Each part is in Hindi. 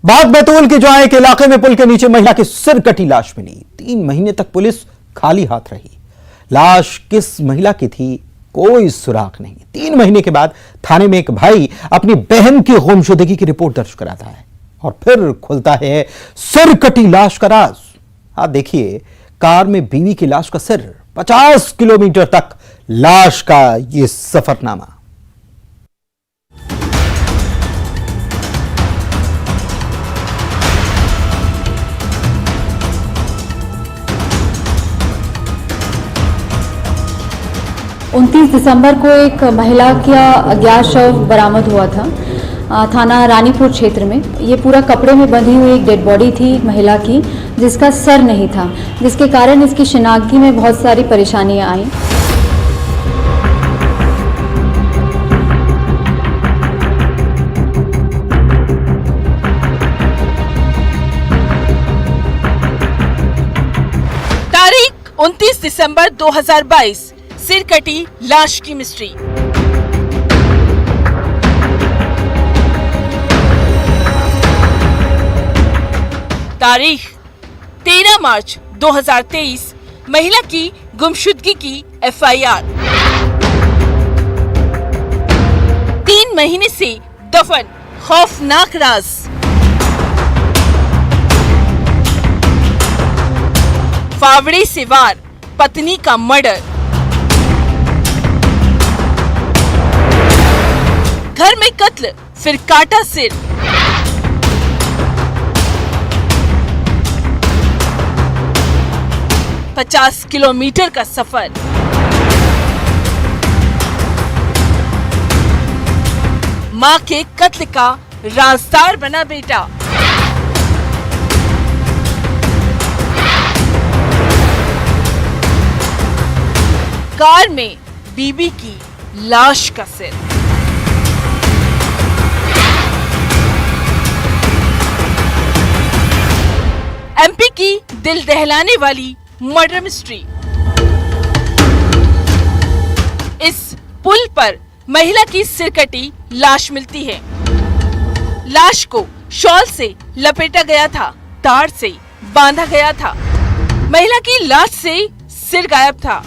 बाग बैतूल के जोआए के इलाके में पुल के नीचे महिला की सिर कटी लाश मिली। 3 महीने तक पुलिस खाली हाथ रही। लाश किस महिला की थी, कोई सुराग नहीं। 3 महीने के बाद थाने में एक भाई अपनी बहन की गुमशुदगी की रिपोर्ट दर्ज कराता है और फिर खुलता है सिर कटी लाश का राज। आप देखिए, कार में बीवी की लाश का सिर, 50 किलोमीटर तक लाश का यह सफरनामा। दिसंबर को एक महिला का अज्ञात शव बरामद हुआ था थाना रानीपुर क्षेत्र में। ये पूरा कपड़े में बंधी हुई एक डेड बॉडी थी महिला की, जिसका सर नहीं था, जिसके कारण इसकी शिनाख्ती में बहुत सारी परेशानियां आईं। तारीख 29 दिसंबर 2022, सिर कटी लाश की मिस्ट्री। तारीख 13 मार्च 2023, महिला की गुमशुदगी की एफआईआर। 3 महीने से दफन खौफनाक राज। फावड़े से वार, पत्नी का मर्डर। घर में कत्ल, फिर काटा सिर। पचास किलोमीटर का सफर। मां के कत्ल का राजदार बना बेटा। कार में बीबी की लाश का सिर। एमपी की दिल दहलाने वाली मर्डर मिस्ट्री। इस पुल पर महिला की सिरकटी लाश मिलती है। लाश को शॉल से लपेटा गया था, तार से बांधा गया था। महिला की लाश से सिर गायब था।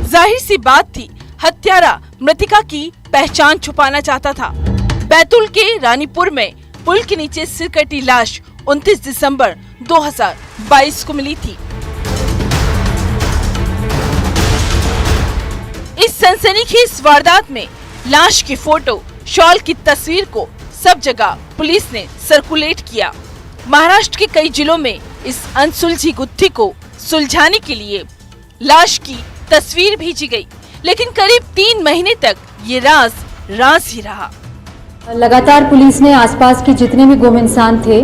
जाहिर सी बात थी, हत्यारा मृतिका की पहचान छुपाना चाहता था। बैतूल के रानीपुर में पुल के नीचे सिरकटी लाश 29 दिसंबर 2022 को मिली थी। इस सनसनीखेज वारदात में लाश की फोटो, शॉल की तस्वीर को सब जगह पुलिस ने सर्कुलेट किया। महाराष्ट्र के कई जिलों में इस अनसुलझी गुत्थी को सुलझाने के लिए लाश की तस्वीर भेजी गई, लेकिन करीब 3 महीने तक ये राज ही रहा। लगातार पुलिस ने आसपास के जितने भी गुम इंसान थे,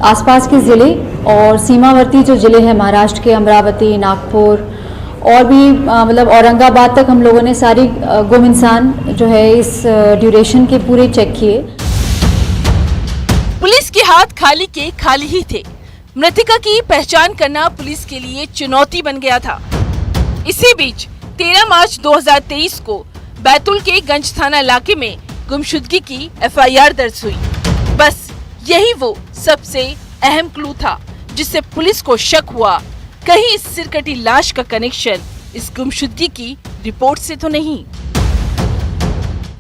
आसपास के जिले और सीमावर्ती जो जिले हैं महाराष्ट्र के, अमरावती, नागपुर और भी मतलब औरंगाबाद तक, हम लोगों ने सारी गुम इंसान जो है इस ड्यूरेशन के पूरे चेक किए। पुलिस के हाथ खाली के खाली ही थे। मृतिका की पहचान करना पुलिस के लिए चुनौती बन गया था। इसी बीच 13 मार्च 2023 को बैतूल के गंज थाना इलाके में गुमशुदगी की एफआईआर दर्ज हुई। बस यही वो सबसे अहम क्लू था जिससे पुलिस को शक हुआ, कहीं इस सिरकटी लाश का कनेक्शन इस गुमशुदगी की रिपोर्ट से तो नहीं।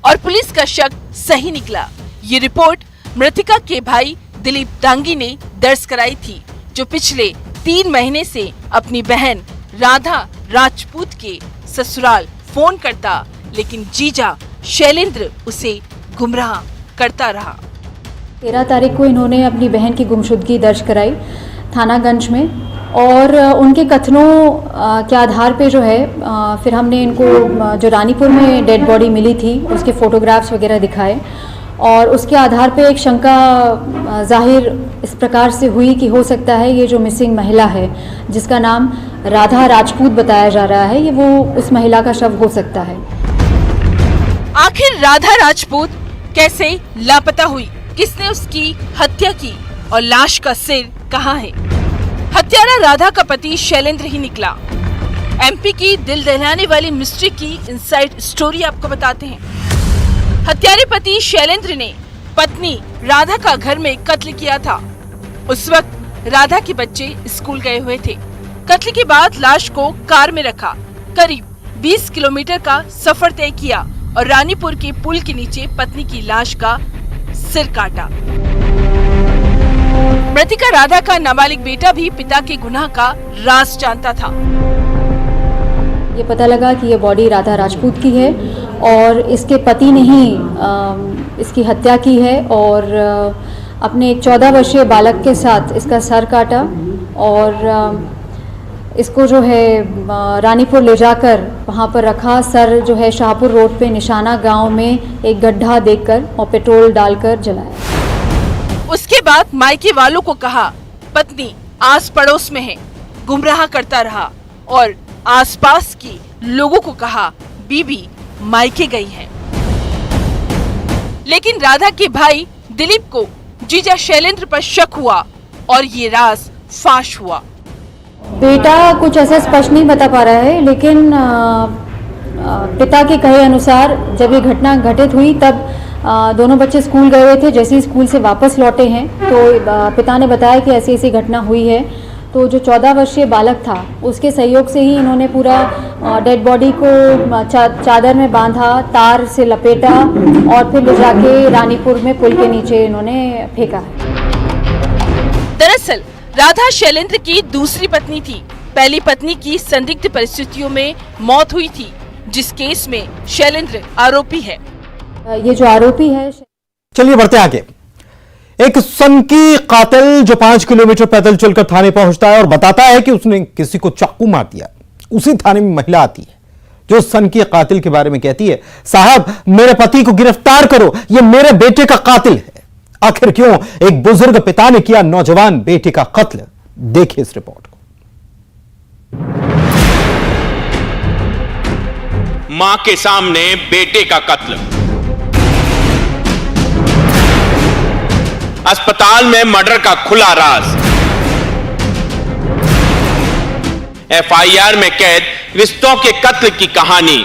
और पुलिस का शक सही निकला। ये रिपोर्ट मृतिका के भाई दिलीप डांगी ने दर्ज कराई थी, जो पिछले 3 महीने से अपनी बहन राधा राजपूत के ससुराल फोन करता, लेकिन जीजा शैलेंद्र उसे गुमराह करता रहा। 13 तारीख को इन्होंने अपनी बहन की गुमशुदगी दर्ज कराई थानागंज में, और उनके कथनों के आधार पे जो है फिर हमने इनको जो रानीपुर में डेड बॉडी मिली थी उसके फोटोग्राफ्स वगैरह दिखाए, और उसके आधार पे एक शंका जाहिर इस प्रकार से हुई कि हो सकता है ये जो मिसिंग महिला है, जिसका नाम राधा राजपूत बताया जा रहा है, ये वो उस महिला का शव हो सकता है। आखिर राधा राजपूत कैसे लापता हुई, किसने उसकी हत्या की और लाश का सिर कहाँ है? हत्यारा राधा का पति शैलेंद्र ही निकला। एमपी की दिल दहलाने वाली मिस्ट्री की इनसाइड स्टोरी आपको बताते हैं। हत्यारे पति शैलेंद्र ने पत्नी राधा का घर में कत्ल किया था। उस वक्त राधा के बच्चे स्कूल गए हुए थे। कत्ल के बाद लाश को कार में रखा, करीब 20 किलोमीटर का सफर तय किया और रानीपुर के पुल के नीचे पत्नी की लाश का सिर काटा। मृतिका राधा का नाबालिग बेटा भी पिता के गुनाह का राज जानता था। ये पता लगा कि ये बॉडी राधा राजपूत की है और इसके पति ने ही इसकी हत्या की है और अपने एक 14 वर्षीय बालक के साथ इसका सर काटा और इसको जो है रानीपुर ले जाकर वहाँ पर रखा। सर जो है शाहपुर रोड पे निशाना गांव में एक गड्ढा देखकर और पेट्रोल डालकर जलाया। उसके बाद मायके वालों को कहा पत्नी आस पड़ोस में है, गुमराह करता रहा और आसपास की लोगों को कहा बीबी मायके गई है। लेकिन राधा के भाई दिलीप को जीजा शैलेंद्र पर शक हुआ और ये राज फाश हुआ। बेटा कुछ ऐसा स्पष्ट नहीं बता पा रहा है, लेकिन पिता के कहे अनुसार जब ये घटना घटित हुई तब दोनों बच्चे स्कूल गए हुए थे। जैसे ही स्कूल से वापस लौटे हैं तो पिता ने बताया कि ऐसी ऐसी घटना हुई है। तो जो 14 वर्षीय बालक था उसके सहयोग से ही इन्होंने पूरा डेड बॉडी को चादर में बांधा, तार से लपेटा और फिर ले जाके रानीपुर में पुल के नीचे इन्होंने फेंका। दरअसल राधा शैलेंद्र की दूसरी पत्नी थी। पहली पत्नी की संदिग्ध परिस्थितियों में मौत हुई थी, जिस केस में शैलेंद्र आरोपी है। ये जो आरोपी है। चलिए बढ़ते आगे। एक सनकी कातिल जो 5 किलोमीटर पैदल चलकर थाने पहुंचता है और बताता है कि उसने किसी को चाकू मार दिया। उसी थाने में महिला आती है जो सनकी कातिल के बारे में कहती है, साहब मेरे पति को गिरफ्तार करो, ये मेरे बेटे का कातिल है। आखिर क्यों एक बुजुर्ग पिता ने किया नौजवान बेटे का कत्ल? देखिए इस रिपोर्ट को। मां के सामने बेटे का कत्ल। अस्पताल में मर्डर का खुला राज। एफआईआर में कैद रिश्तों के कत्ल की कहानी।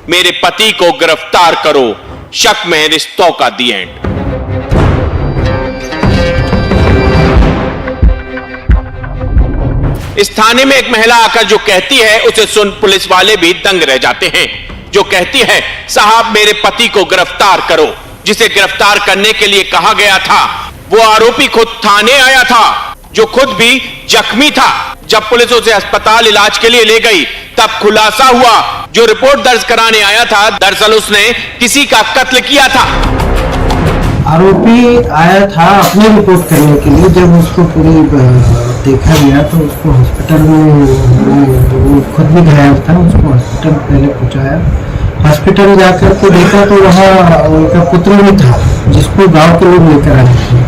मेरे पति को गिरफ्तार करो, शक में रिश्तों का दी एंड। इस थाने में एक महिला आकर जो कहती है उसे सुन पुलिस वाले भी दंग रह जाते हैं। जो कहती है, साहब मेरे पति को गिरफ्तार करो। जिसे गिरफ्तार करने के लिए कहा गया था वो आरोपी खुद थाने आया था, जो खुद भी जख्मी था। जब पुलिस उसे अस्पताल इलाज के लिए ले गई तब खुलासा हुआ जो रिपोर्ट दर्ज कराने आया था दरअसल उसने किसी का कत्ल किया था। आरोपी आया था अपनी रिपोर्ट करने के लिए। जब उसको पूरी देखा गया तो उसको हॉस्पिटल में, वो खुद भी घायल था, उसको हॉस्पिटल पहले पहुंचाया। हॉस्पिटल जाकर के देखा तो वहाँ उनका पुत्र भी था जिसको गांव के लोग लेकर आए थे।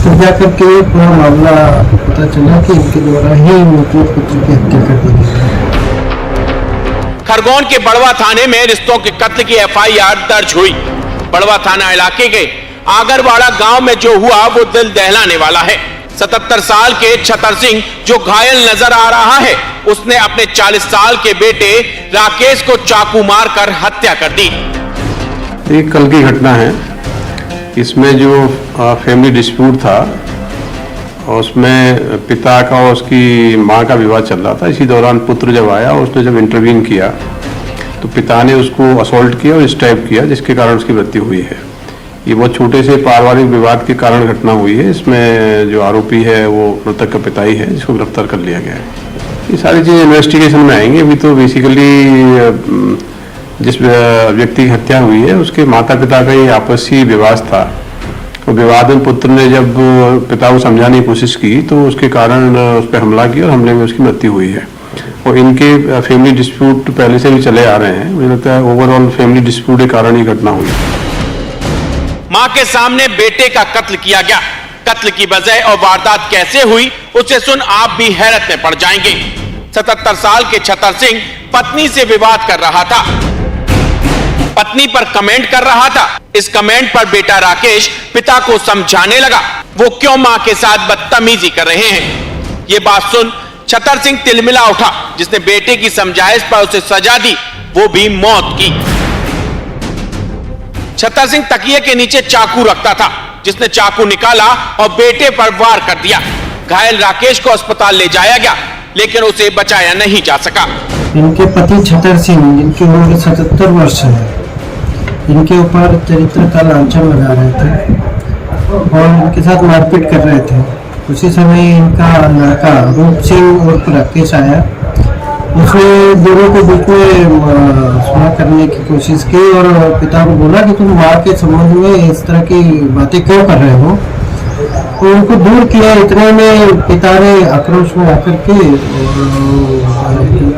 तो जाकर के पूरा मामला पता चला कि इनके द्वारा ही उनके पुत्र की हत्या कर दी गई। खरगोन के बड़वा थाने में रिश्तों के कत्ल की एफआईआर दर्ज हुई। बड़वा थाना इलाके के आगरवाड़ा गांव में जो हुआ वो दिल दहलाने वाला है। 77 साल के छतर सिंह जो घायल नजर आ रहा है, उसने अपने 40 साल के बेटे राकेश को चाकू मारकर हत्या कर दी। एक कल की घटना है। इसमें जो फैमिली डिस्प्यूट था उसमें पिता का और उसकी मां का विवाद चल रहा था। इसी दौरान पुत्र जब आया उसने जब इंटरवीन किया तो पिता ने उसको असॉल्ट किया और स्टैब किया, जिसके कारण उसकी मृत्यु हुई है। ये बहुत छोटे से पारिवारिक विवाद के कारण घटना हुई है। इसमें जो आरोपी है वो मृतक का पिता ही है, जिसको गिरफ्तार कर लिया गया है। ये सारी चीज़ें इन्वेस्टिगेशन में आएंगी। अभी तो बेसिकली जिस व्यक्ति की हत्या हुई है उसके माता पिता का ही आपसी विवाद था। तो विवाद में पुत्र ने जब पिता को समझाने की कोशिश की तो उसके कारण उस पर हमला किया और हमले में उसकी मृत्यु हुई है। और इनके फैमिली डिस्प्यूट पहले से भी चले आ रहे हैं। मुझे लगता है ओवरऑल फैमिली डिस्प्यूट के कारण ही घटना हुई। मां के सामने बेटे का कत्ल किया गया। कत्ल की वजह और वारदात कैसे हुई उसे सुन आप भी हैरत में पड़ जाएंगे। 77 साल के छतर सिंह पत्नी से विवाद कर रहा था, पत्नी पर कमेंट कर रहा था। इस कमेंट पर बेटा राकेश पिता को समझाने लगा वो क्यों मां के साथ बदतमीजी कर रहे हैं। ये बात सुन छतर सिंह तिलमिला उठा, जिसने बेटे की समझाइश पर उसे सजा दी, वो भी मौत की। छतर सिंह तकिए के नीचे चाकू रखता था, जिसने चाकू निकाला और बेटे पर वार कर दिया। घायल राकेश को अस्पताल ले जाया गया, लेकिन उसे बचाया नहीं जा सका। इनके पति छतर सिंह, जिनकी उम्र 77 वर्ष है, इनके ऊपर चरित्र का लांछन लगा रहे थे और इनके साथ मारपीट कर रहे थे। उसी समय इनका लड़का रूप सिंह उर्फ राकेश आया। उसने दोनों के बीच में सुलह करने की कोशिश की और पिता को बोला कि तुम माँ के संबंध में इस तरह की बातें क्यों कर रहे हो। तो उनको दूर किया। इतने में पिता ने आक्रोश में आकर के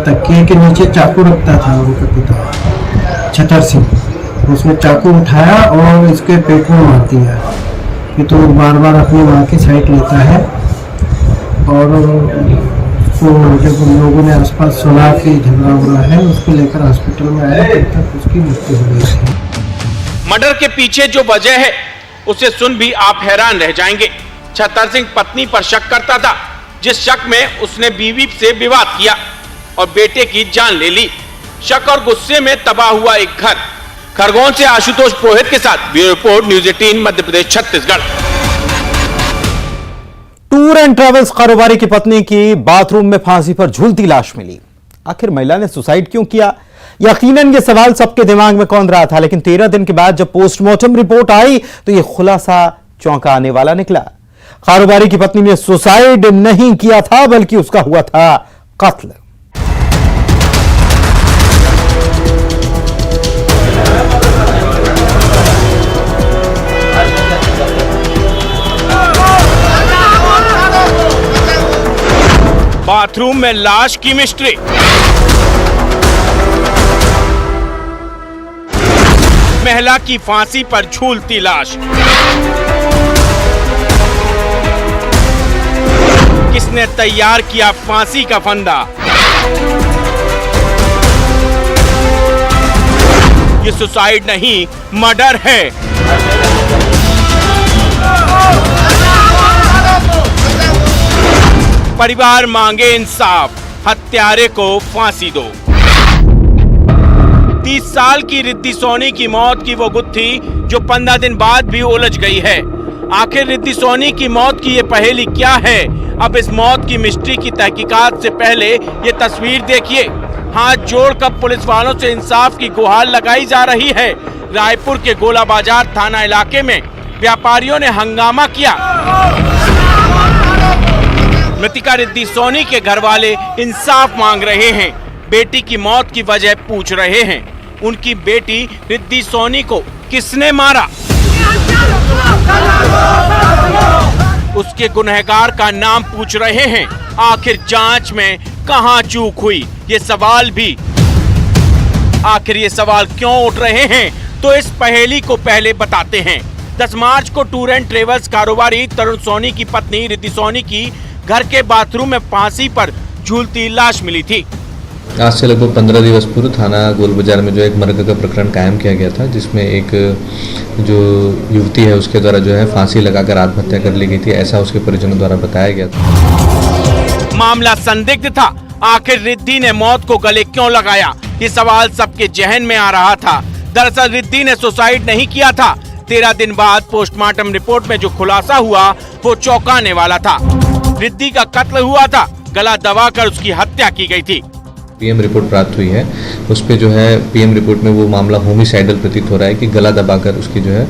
तकिए के नीचे चाकू रखता था उनका पिता छतर सिंह, उसने चाकू उठाया और इसके पेट में मार दिया कि तो बार बार अपनी माँ की साइड लेता है। और उसको जब उन लोगों ने आसपास सुना कि झगड़ा हो रहा है, उसको लेकर हॉस्पिटल में आया, तब तक उसकी मृत्यु हो गई थी। मर्डर के पीछे जो वजह है उसे सुन भी आप हैरान रह जाएंगे। छतर सिंह पत्नी पर शक करता था, जिस शक में उसने बीवी से विवाद किया और बेटे की जान ले ली। शक और गुस्से में तबाह हुआ एक घर। खरगोन से आशुतोष पुरोहित के साथ bureau report, news 18 Madhya Pradesh Chhattisgarh. Tour and travels कारोबारी की पत्नी की बाथरूम में फांसी पर झूलती लाश मिली। आखिर महिला ने सुसाइड क्यों किया? यकीनन ये सवाल सबके दिमाग में कौंध रहा था, लेकिन 13 दिन के बाद जब पोस्टमार्टम रिपोर्ट आई तो यह खुलासा चौंकाने वाला निकला। कारोबारी की पत्नी ने सुसाइड नहीं किया था, बल्कि उसका हुआ था कत्ल। बाथरूम में लाश की मिस्ट्री। महिला की फांसी पर झूलती लाश। किसने तैयार किया फांसी का फंदा? ये सुसाइड नहीं, मर्डर है। परिवार मांगे इंसाफ, हत्यारे को फांसी दो। 30 साल की रिद्धि सोनी की मौत की वो गुत्थी जो 15 दिन बाद भी उलझ गई है। आखिर रिद्धि सोनी की मौत की ये पहेली क्या है? अब इस मौत की मिस्ट्री की तहकीकात से पहले ये तस्वीर देखिए। हाथ जोड़कर पुलिस वालों से इंसाफ की गुहार लगाई जा रही है। रायपुर के गोला बाजार थाना इलाके में व्यापारियों ने हंगामा किया। मृतिका रिद्धि सोनी के घर वाले इंसाफ मांग रहे हैं, बेटी की मौत की वजह पूछ रहे हैं। उनकी बेटी रिद्धि सोनी को किसने मारा? उसके गुनहगार का नाम पूछ रहे हैं। आखिर जांच में कहां चूक हुई, ये सवाल भी। आखिर ये सवाल क्यों उठ रहे हैं, तो इस पहेली को पहले बताते हैं। 10 मार्च को टूर एंड ट्रेवल्स कारोबारी तरुण सोनी की पत्नी रिद्धि सोनी की घर के बाथरूम में फांसी पर झूलती लाश मिली थी। आज से लगभग 15 दिवस पूर्व थाना गोल बाजार में जो एक मर्डर का प्रकरण कायम किया गया था, जिसमें एक जो युवती है उसके द्वारा जो है फांसी लगाकर आत्महत्या कर ली गई थी, ऐसा उसके परिजनों द्वारा बताया गया था। मामला संदिग्ध था। आखिर रिद्धि ने मौत को गले क्यों लगाया, ये सवाल सबके जहन में आ रहा था। दरअसल रिद्धि ने सुसाइड नहीं किया था। 13 दिन बाद पोस्टमार्टम रिपोर्ट में जो खुलासा हुआ वो चौंकाने वाला था। रिद्धि का कत्ल हुआ था, गला दबाकर उसकी हत्या की गई थी। पीएम रिपोर्ट प्राप्त हुई है, उस पे जो है पीएम रिपोर्ट में वो मामला होमिसाइडल प्रतीत हो रहा है कि गला दबाकर उसकी जो है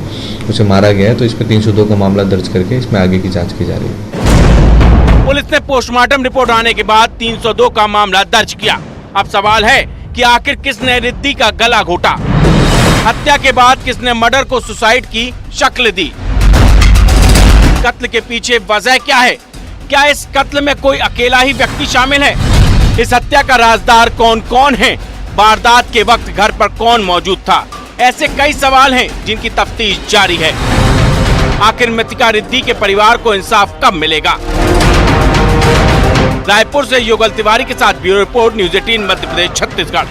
उसे मारा गया है। तो इस पे 302 का मामला दर्ज करके इसमें आगे की जांच की जा रही है। पुलिस ने पोस्टमार्टम रिपोर्ट आने के बाद 302 का मामला दर्ज किया। अब सवाल है कि आखिर किसने रिद्धि का गला घोटा? हत्या के बाद किसने मर्डर को सुसाइड की शक्ल दी? कत्ल के पीछे वजह क्या है? क्या इस कत्ल में कोई अकेला ही व्यक्ति शामिल है? इस हत्या का राजदार कौन कौन है? वारदात के वक्त घर पर कौन मौजूद था? ऐसे कई सवाल हैं जिनकी तफ्तीश जारी है। आखिर मृतिका रिद्धि के परिवार को इंसाफ कब मिलेगा? रायपुर से युगल तिवारी के साथ bureau report, news 18 Madhya Pradesh Chhattisgarh.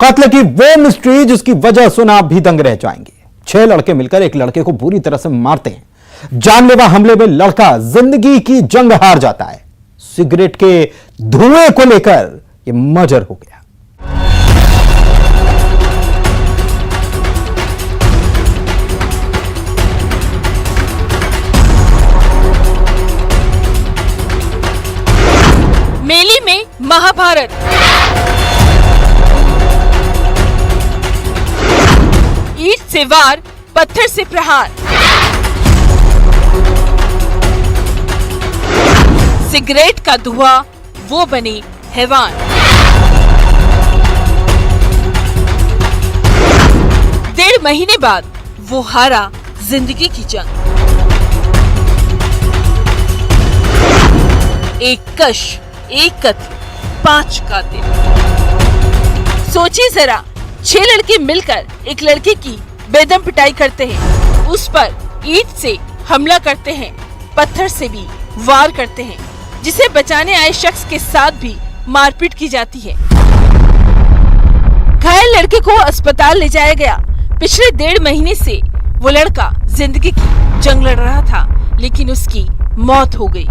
कत्ल की वो मिस्ट्री जिसकी वजह सुन आप भी दंग रह जाएंगे। 6 लड़के मिलकर एक लड़के को बुरी तरह से मारते हैं। जानलेवा हमले में लड़का जिंदगी की जंग हार जाता है। सिगरेट के धुएं को लेकर यह मर्डर हो गया। मेले में महाभारत, ईंट से वार, पत्थर से प्रहार, सिगरेट का धुआं, वो बनी हैवान। डेढ़ महीने बाद वो हारा जिंदगी की जंग। एक कश, एक कत्ल, 5 कातिल। सोचिए जरा, 6 लड़के मिलकर एक लड़के की बेदम पिटाई करते हैं, उस पर ईंट से हमला करते हैं, पत्थर से भी वार करते हैं, जिसे बचाने आए शख्स के साथ भी मारपीट की जाती है। घायल लड़के को अस्पताल ले जाया गया। पिछले 1.5 महीने से वो लड़का जिंदगी की जंग लड़ रहा था, लेकिन उसकी मौत हो गई।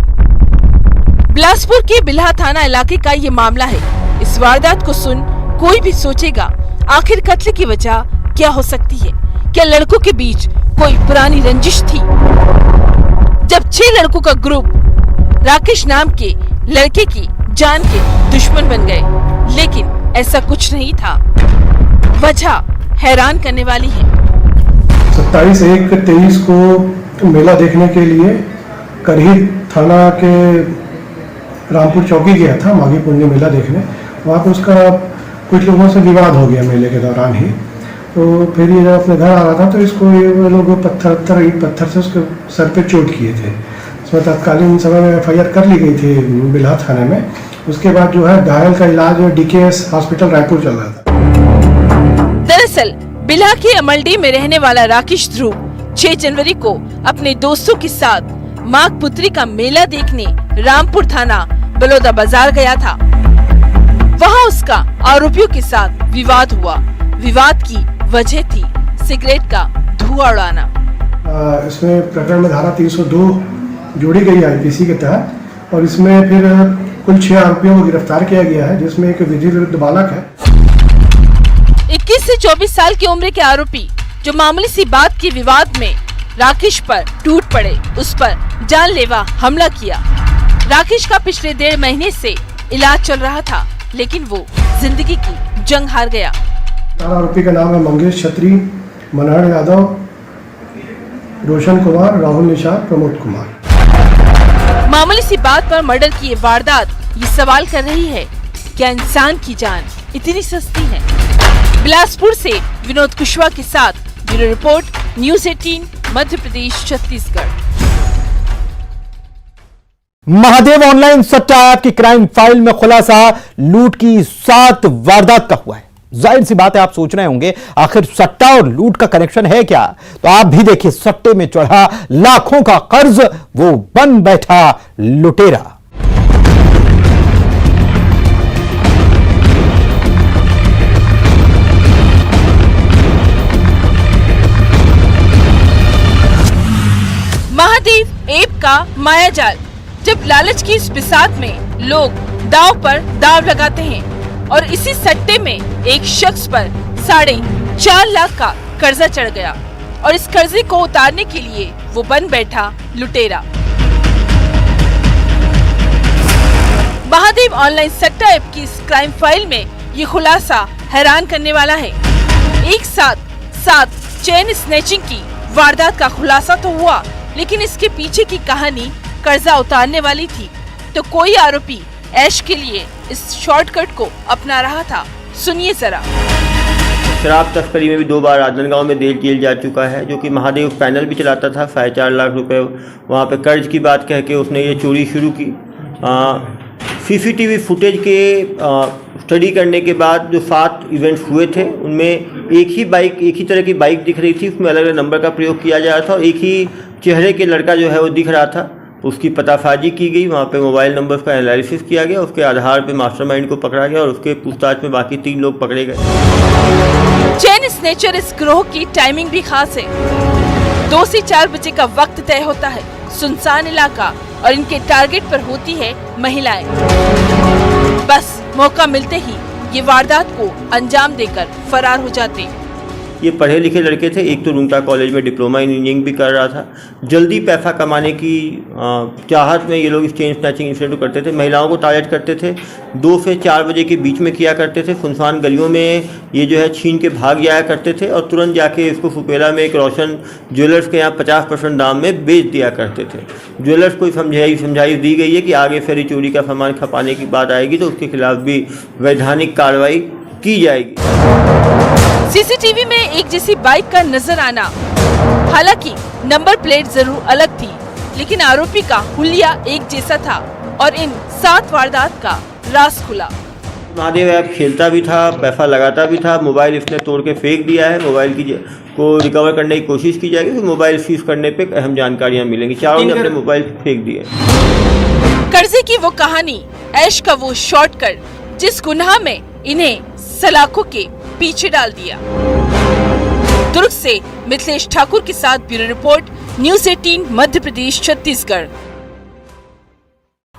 बिलासपुर के बिल्हा थाना इलाके का ये मामला है। इस वारदात को सुन कोई भी सोचेगा, आखिर कत्ल की वजह क्या हो सकती है? क्या लड़कों के बीच कोई पुरानी रंजिश थी? जब 6 लड़कों का ग्रुप राकेश नाम के लड़के की जान के दुश्मन बन गए, लेकिन ऐसा कुछ नहीं था। वजह हैरान करने वाली है। 27/1/23 को मेला देखने के लिए करही थाना के रामपुर चौकी गया था, माघी पुण्य मेला देखने। वहाँ पे उसका कुछ लोगों से विवाद हो गया मेले के दौरान ही। तो फिर ये जब अपने घर आ रहा था तो इसको ये लोग ईंट पत्थर से उसके सर पे चोट किए थे। इसमें तत्कालीन समय में FIR कर ली गई थी बिल्हा थाने में। उसके बाद जो है घायल का इलाज DKS हॉस्पिटल रायपुर चल रहा था। दरअसल बिल्हा के अमलडी में रहने वाला राकेश ध्रुव 6 जनवरी को अपने दोस्तों के साथ माघ पुत्री का मेला देखने रामपुर थाना बलौदा बाजार गया था। वहां उसका आरोपियों के साथ विवाद हुआ। विवाद की वजह थी सिगरेट का धुआं उड़ाना। इसमें प्रकरण में धारा 302 जोड़ी गई IPC के तहत, और इसमें फिर कुल 6 आरोपियों को गिरफ्तार किया गया है, जिसमें एक विधि विरुद्ध बालक है। 21 से 24 साल की उम्र के आरोपी जो मामूली सी बात के विवाद में राकेश पर टूट पड़े, उस पर जानलेवा हमला किया। राकेश का पिछले 1.5 महीने से इलाज चल रहा था, लेकिन वो जिंदगी की जंग हार गया। आरोपी का नाम है मंगेश छत्री, मनहर यादव, रोशन कुमार, राहुल निषाद, प्रमोद कुमार। मामूली सी बात पर मर्डर की ये वारदात ये सवाल कर रही है, क्या इंसान की जान इतनी सस्ती है? बिलासपुर से विनोद कुशवाहा के साथ bureau report, news 18, Madhya Pradesh, Chhattisgarh. Mahadev online सट्टा ऐप की क्राइम फाइल में खुलासा लूट की 7 वारदात का हुआ है। जाहिर सी बात है, आप सोच रहे होंगे आखिर सट्टा और लूट का कनेक्शन है क्या? तो आप भी देखिए, सट्टे में चढ़ा लाखों का कर्ज, वो बन बैठा लुटेरा। महादेव ऐप का मायाजाल। जब लालच की इस बिसात में लोग दांव पर दांव लगाते हैं, और इसी सट्टे में एक शख्स पर 4.5 लाख का कर्जा चढ़ गया, और इस कर्जे को उतारने के लिए वो बन बैठा लुटेरा। महादेव ऑनलाइन सट्टा ऐप की इस क्राइम फाइल में ये खुलासा हैरान करने वाला है। एक साथ 7 चेन स्नैचिंग की वारदात का खुलासा तो हुआ, लेकिन इसके पीछे की कहानी कर्जा उतारने वाली थी। तो कोई आरोपी ऐश के लिए इस शॉर्टकट को अपना रहा था। सुनिए जरा। शराब तस्करी में भी 2 बार राजनांदगांव में जेल जा चुका है, जो कि महादेव पैनल भी चलाता था। 4.5 लाख रुपए वहाँ पे कर्ज की बात कह के उसने ये चोरी शुरू की। CCTV फुटेज के स्टडी करने के बाद जो 7 इवेंट्स हुए थे, उनमें एक ही तरह की बाइक दिख रही थी, उसमें अलग अलग नंबर का प्रयोग किया जा रहा था, और एक ही चेहरे के लड़का जो है वो दिख रहा था। उसकी पतासाजी की गई, वहाँ पे मोबाइल नंबर्स का एनालिसिस किया गया, उसके आधार पे मास्टरमाइंड को पकड़ा गया, और उसके पूछताछ में बाकी 3 लोग पकड़े गए। चेन स्नेचर इस गिरोह की टाइमिंग भी खास है। 2 से 4 बजे का वक्त तय होता है, सुनसान इलाका, और इनके टारगेट पर होती है महिलाएं। बस मौका मिलते ही ये वारदात को अंजाम देकर फरार हो जाते। ये पढ़े लिखे लड़के थे, एक तो रूंगटा कॉलेज में डिप्लोमा इन इंजीनियरिंग भी कर रहा था। जल्दी पैसा कमाने की चाहत में ये लोग इस चेन स्नैचिंग इंसिडेंट को करते थे। महिलाओं को टारगेट करते थे, 2 से 4 बजे के बीच में किया करते थे। सुनसान गलियों में ये जो है छीन के भाग जाया करते थे और तुरंत जाके इसको सुपेला में एक रोशन ज्वेलर्स के यहाँ 50% दाम में बेच दिया करते थे। ज्वेलर्स को समझाई दी गई है कि आगे फिर चोरी का सामान खपाने की बात आएगी तो उसके खिलाफ भी वैधानिक कार्रवाई की जाएगी। सीसीटीवी में एक जैसी बाइक का नजर आना, हालांकि नंबर प्लेट जरूर अलग थी, लेकिन आरोपी का हुलिया एक जैसा था और इन 7 वारदात का राज खुला। महादेव ऐप खेलता भी था, पैसा लगाता भी था। मोबाइल इसने तोड़ के फेंक दिया है। मोबाइल को रिकवर करने की कोशिश की जाएगी, तो मोबाइल सीज करने पे अहम जानकारियां मिलेंगी। चारों ने अपने मोबाइल फेंक दिए। कर्जे की वो कहानी, ऐश का वो शॉर्टकट, जिस गुनाह में इन्हें सलाखों के पीछे डाल दिया। दुर्ग से मिथिलेश ठाकुर के साथ bureau report, news 18 Madhya Pradesh Chhattisgarh.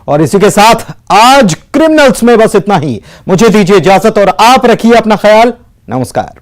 और इसी के साथ आज क्रिमिनल्स में बस इतना ही। मुझे दीजिए इजाजत और आप रखिए अपना ख्याल। नमस्कार।